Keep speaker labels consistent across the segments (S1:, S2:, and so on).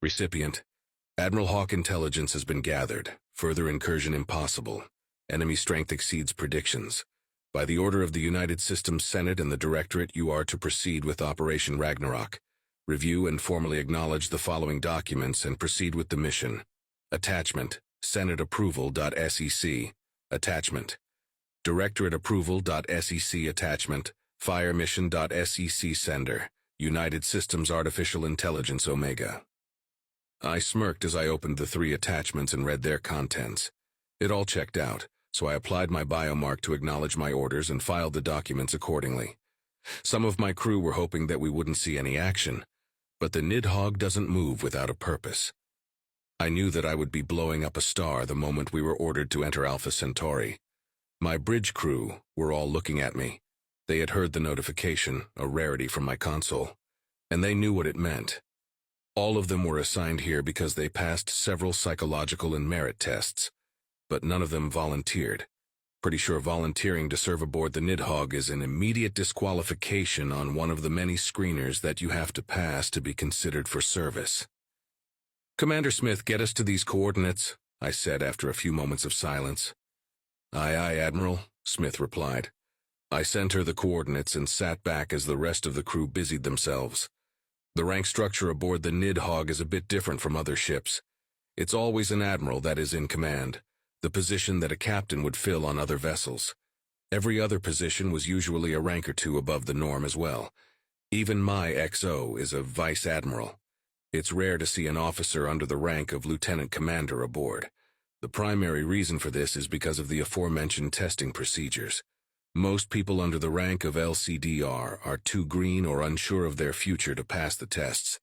S1: Recipient. Admiral Hawk intelligence has been gathered. Further incursion impossible. Enemy strength exceeds predictions. By the order of the United Systems Senate and the Directorate, you are to proceed with Operation Ragnarok. Review and formally acknowledge the following documents and proceed with the mission. Attachment. Senate approval.sec. Attachment. Directorate approval.sec. Attachment. Fire mission.sec. Sender. United Systems Artificial Intelligence Omega. I smirked as I opened the 3 attachments and read their contents. It all checked out, so I applied my biomark to acknowledge my orders and filed the documents accordingly. Some of my crew were hoping that we wouldn't see any action, but the Nidhogg doesn't move without a purpose. I knew that I would be blowing up a star the moment we were ordered to enter Alpha Centauri. My bridge crew were all looking at me. They had heard the notification, a rarity from my console, and they knew what it meant. All of them were assigned here because they passed several psychological and merit tests, but none of them volunteered. Pretty sure volunteering to serve aboard the Nidhogg is an immediate disqualification on one of the many screeners that you have to pass to be considered for service. "Commander Smith, get us to these coordinates," I said after a few moments of silence. "Aye, aye, Admiral," Smith replied. I sent her the coordinates and sat back as the rest of the crew busied themselves. The rank structure aboard the Nidhogg is a bit different from other ships. It's always an admiral that is in command, the position that a captain would fill on other vessels. Every other position was usually a rank or 2 above the norm as well. Even my XO is a vice admiral. It's rare to see an officer under the rank of lieutenant commander aboard. The primary reason for this is because of the aforementioned testing procedures. Most people under the rank of LCDR are too green or unsure of their future to pass the tests.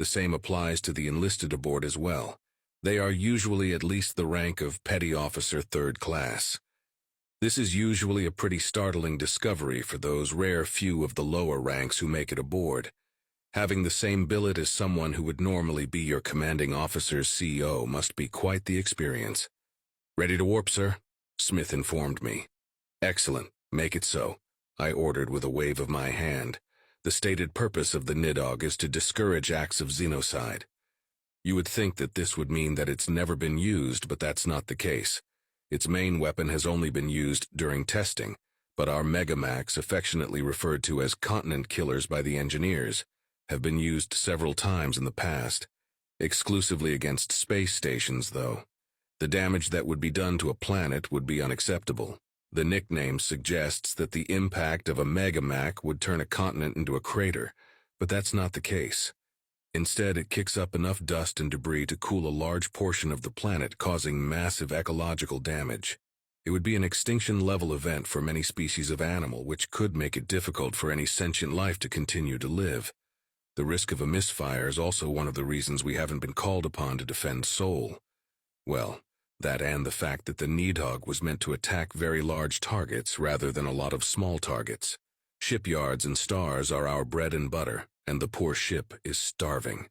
S1: The same applies to the enlisted aboard as well. They are usually at least the rank of Petty Officer 3rd class. This is usually a pretty startling discovery for those rare few of the lower ranks who make it aboard. Having the same billet as someone who would normally be your commanding officer's CO must be quite the experience. "Ready to warp, sir?" Smith informed me. "Excellent. Make it so," I ordered with a wave of my hand. The stated purpose of the Nidhogg is to discourage acts of xenocide. You would think that this would mean that it's never been used, but that's not the case. Its main weapon has only been used during testing, but our Megamax, affectionately referred to as continent killers by the engineers, have been used several times in the past. Exclusively against space stations, though. The damage that would be done to a planet would be unacceptable. The nickname suggests that the impact of a Megamax would turn a continent into a crater, but that's not the case. Instead, it kicks up enough dust and debris to cool a large portion of the planet, causing massive ecological damage. It would be an extinction-level event for many species of animal, which could make it difficult for any sentient life to continue to live. The risk of a misfire is also one of the reasons we haven't been called upon to defend Seoul. Well, that and the fact that the Nidhogg was meant to attack very large targets rather than a lot of small targets. Shipyards and stars are our bread and butter, and the poor ship is starving.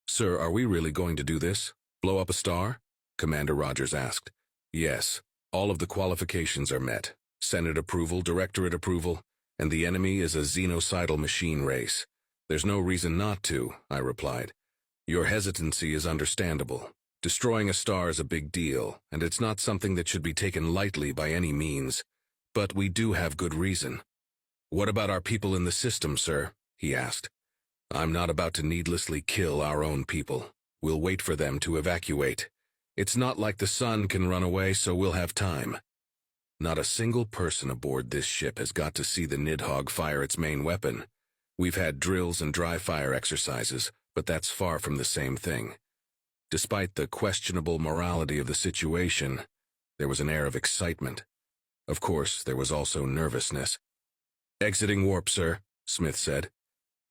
S1: "Sir, are we really going to do this? Blow up a star?" Commander Rogers asked. "Yes, all of the qualifications are met. Senate approval, Directorate approval, and the enemy is a xenocidal machine race. There's no reason not to," I replied. "Your hesitancy is understandable. Destroying a star is a big deal, and it's not something that should be taken lightly by any means. But we do have good reason." "What about our people in the system, sir?" he asked. "I'm not about to needlessly kill our own people. We'll wait for them to evacuate. It's not like the sun can run away, so we'll have time." Not a single person aboard this ship has got to see the Nidhogg fire its main weapon. We've had drills and dry fire exercises, but that's far from the same thing. Despite the questionable morality of the situation, there was an air of excitement. Of course, there was also nervousness. "Exiting warp, sir," Smith said.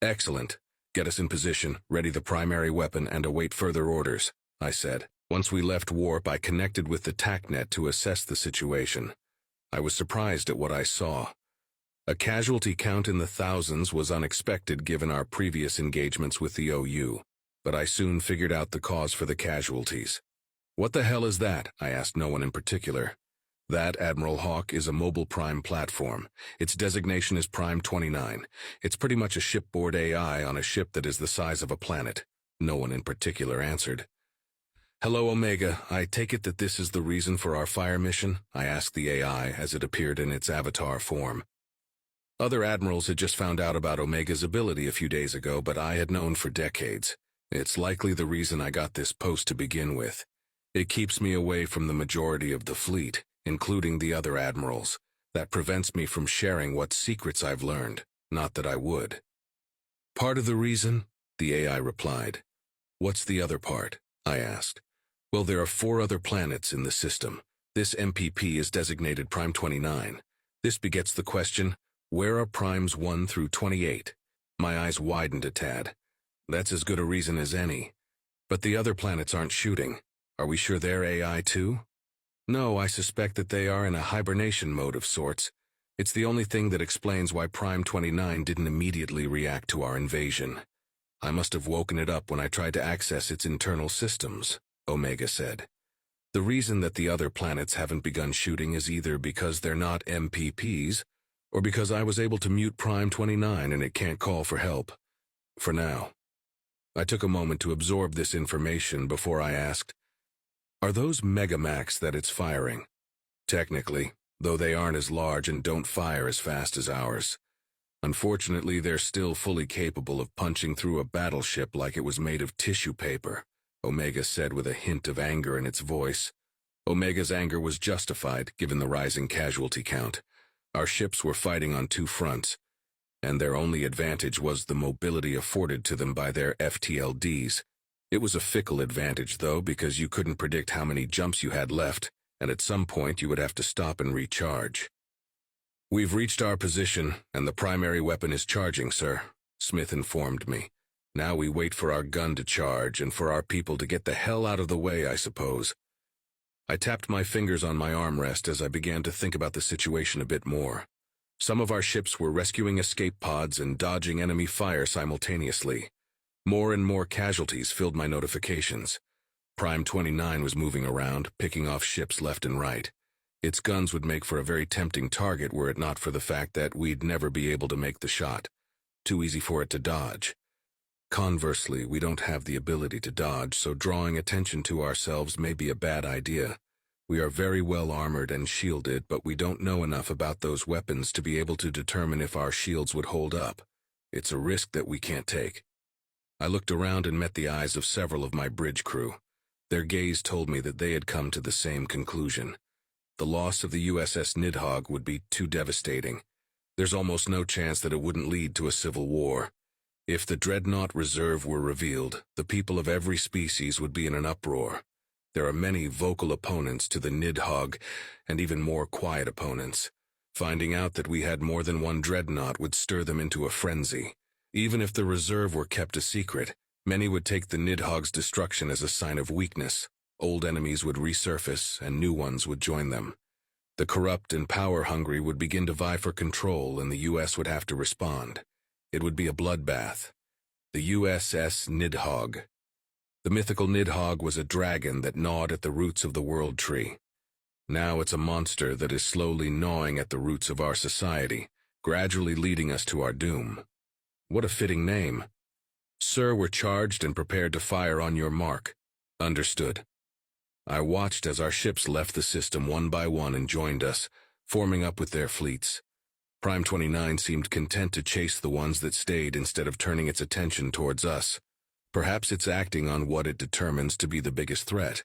S1: "Excellent. Get us in position, ready the primary weapon, and await further orders," I said. Once we left warp, I connected with the TACnet to assess the situation. I was surprised at what I saw. A casualty count in the thousands was unexpected given our previous engagements with the OU. But I soon figured out the cause for the casualties. "What the hell is that?" I asked no one in particular. "That, Admiral Hawk, is a mobile prime platform. Its designation is Prime 29. It's pretty much a shipboard AI on a ship that is the size of a planet. No one in particular answered. "Hello, Omega. I take it that this is the reason for our fire mission?" I asked the AI as it appeared in its avatar form. Other admirals had just found out about Omega's ability a few days ago, but I had known for decades. It's likely the reason I got this post to begin with. It keeps me away from the majority of the fleet, including the other admirals. That prevents me from sharing what secrets I've learned, not that I would. "Part of the reason?" the AI replied. "What's the other part?" I asked. "Well, there are 4 other planets in the system. This MPP is designated Prime 29. This begets the question, where are Primes 1 through 28? My eyes widened a tad. That's as good a reason as any. But the other planets aren't shooting. Are we sure they're AI too? No, I suspect that they are in a hibernation mode of sorts. It's the only thing that explains why Prime 29 didn't immediately react to our invasion. I must have woken it up when I tried to access its internal systems," Omega said. "The reason that the other planets haven't begun shooting is either because they're not MPPs, or because I was able to mute Prime 29 and it can't call for help. For now." I took a moment to absorb this information before I asked, "Are those Megamax that it's firing?" "Technically, though they aren't as large and don't fire as fast as ours. Unfortunately, they're still fully capable of punching through a battleship like it was made of tissue paper," Omega said with a hint of anger in its voice. Omega's anger was justified, given the rising casualty count. Our ships were fighting on 2 fronts, and their only advantage was the mobility afforded to them by their FTLDs. It was a fickle advantage, though, because you couldn't predict how many jumps you had left, and at some point you would have to stop and recharge. "We've reached our position, and the primary weapon is charging, sir," Smith informed me. "Now we wait for our gun to charge and for our people to get the hell out of the way, I suppose." I tapped my fingers on my armrest as I began to think about the situation a bit more. Some of our ships were rescuing escape pods and dodging enemy fire simultaneously. More and more casualties filled my notifications. Prime 29 was moving around, picking off ships left and right. Its guns would make for a very tempting target were it not for the fact that we'd never be able to make the shot. Too easy for it to dodge. Conversely, we don't have the ability to dodge, so drawing attention to ourselves may be a bad idea. We are very well armored and shielded, but we don't know enough about those weapons to be able to determine if our shields would hold up. It's a risk that we can't take. I looked around and met the eyes of several of my bridge crew. Their gaze told me that they had come to the same conclusion. The loss of the USS Nidhogg would be too devastating. There's almost no chance that it wouldn't lead to a civil war. If the Dreadnought Reserve were revealed, the people of every species would be in an uproar. There are many vocal opponents to the Nidhogg, and even more quiet opponents. Finding out that we had more than one dreadnought would stir them into a frenzy. Even if the reserve were kept a secret, many would take the Nidhogg's destruction as a sign of weakness. Old enemies would resurface, and new ones would join them. The corrupt and power-hungry would begin to vie for control, and the U.S. would have to respond. It would be a bloodbath. The USS Nidhogg. The mythical Nidhogg was a dragon that gnawed at the roots of the world tree. Now it's a monster that is slowly gnawing at the roots of our society, gradually leading us to our doom. What a fitting name. "Sir, we're charged and prepared to fire on your mark." "Understood." I watched as our ships left the system one by one and joined us, forming up with their fleets. Prime 29 seemed content to chase the ones that stayed instead of turning its attention towards us. Perhaps it's acting on what it determines to be the biggest threat.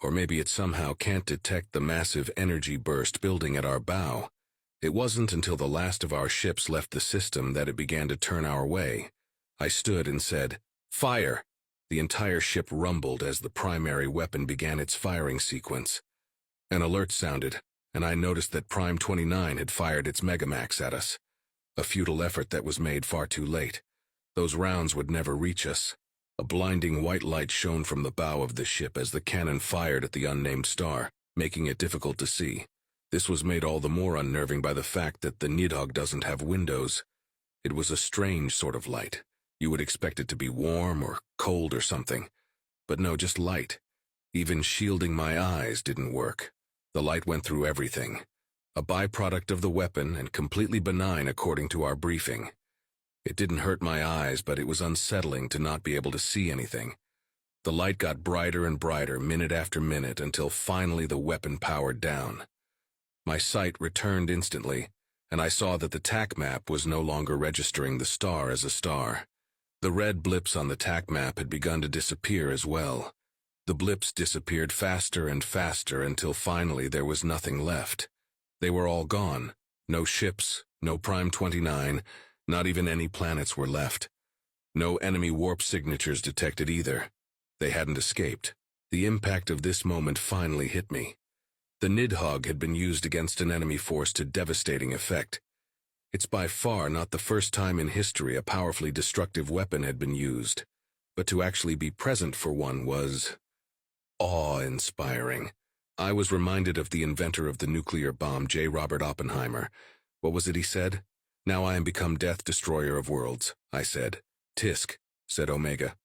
S1: Or maybe it somehow can't detect the massive energy burst building at our bow. It wasn't until the last of our ships left the system that it began to turn our way. I stood and said, "Fire!" The entire ship rumbled as the primary weapon began its firing sequence. An alert sounded, and I noticed that Prime 29 had fired its Megamax at us. A futile effort that was made far too late. Those rounds would never reach us. A blinding white light shone from the bow of the ship as the cannon fired at the unnamed star, making it difficult to see. This was made all the more unnerving by the fact that the Nidhogg doesn't have windows. It was a strange sort of light. You would expect it to be warm or cold or something. But no, just light. Even shielding my eyes didn't work. The light went through everything. A byproduct of the weapon and completely benign according to our briefing. It didn't hurt my eyes, but it was unsettling to not be able to see anything. The light got brighter and brighter minute after minute until finally the weapon powered down. My sight returned instantly, and I saw that the TAC map was no longer registering the star as a star. The red blips on the TAC map had begun to disappear as well. The blips disappeared faster and faster until finally there was nothing left. They were all gone. No ships, no Prime 29, not even any planets were left. No enemy warp signatures detected either. They hadn't escaped. The impact of this moment finally hit me. The Nidhogg had been used against an enemy force to devastating effect. It's by far not the first time in history a powerfully destructive weapon had been used, but to actually be present for one was awe-inspiring. I was reminded of the inventor of the nuclear bomb, J. Robert Oppenheimer. What was it he said? "Now I am become death destroyer of worlds," I said. "Tisk," said Omega.